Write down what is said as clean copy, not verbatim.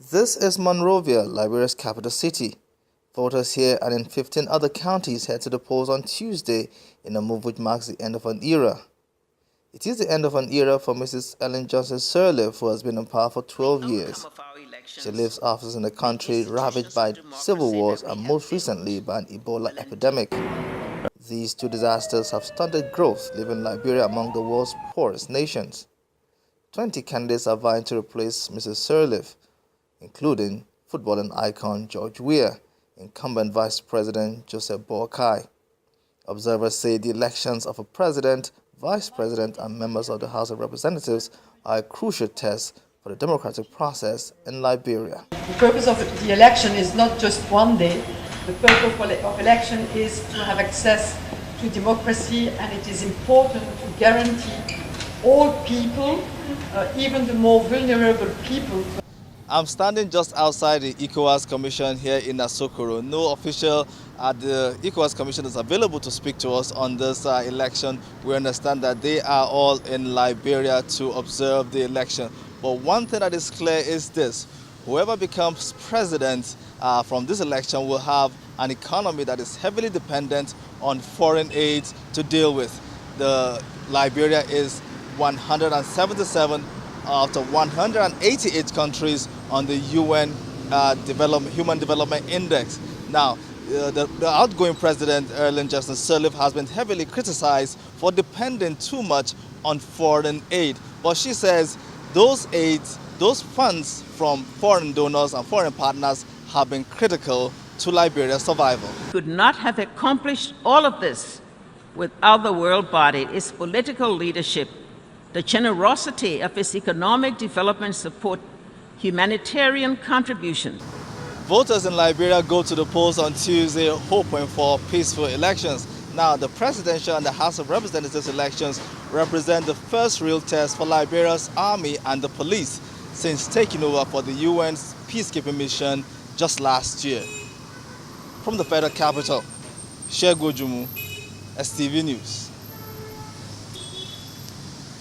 This is Monrovia, Liberia's capital city. Voters here and in 15 other counties head to the polls on Tuesday in a move which marks the end of an era. It is the end of an era for Mrs. Ellen Johnson Sirleaf, who has been in power for 12 years. She leaves office in a country ravaged by civil wars and most recently by an Ebola epidemic. These two disasters have stunted growth, leaving Liberia among the world's poorest nations. 20 candidates are vying to replace Mrs. Sirleaf, including footballing icon George Weah, incumbent Vice President Joseph Boakai. Observers say the elections of a president, vice president, and members of the House of Representatives are a crucial test for the democratic process in Liberia. The purpose of the election is not just one day. The purpose of election is to have access to democracy, and it is important to guarantee all people, even the more vulnerable people. I'm standing just outside the ECOWAS Commission here in Asokoro. No official at the ECOWAS Commission is available to speak to us on this election. We understand that they are all in Liberia to observe the election. But one thing that is clear is this: whoever becomes president from this election will have an economy that is heavily dependent on foreign aid to deal with. Liberia is 177 out of 188 countries on the UN Human Development Index. Now, the outgoing President Ellen Johnson Sirleaf has been heavily criticized for depending too much on foreign aid. But she says those funds from foreign donors and foreign partners have been critical to Liberia's survival. Could not have accomplished all of this without the world body, its political leadership, the generosity of its economic development support, humanitarian contributions. Voters in Liberia go to the polls on Tuesday hoping for peaceful elections. Now, the presidential and the House of Representatives elections represent the first real test for Liberia's army and the police since taking over for the UN's peacekeeping mission just last year. From the federal capital, Segun Ojumu, STV News.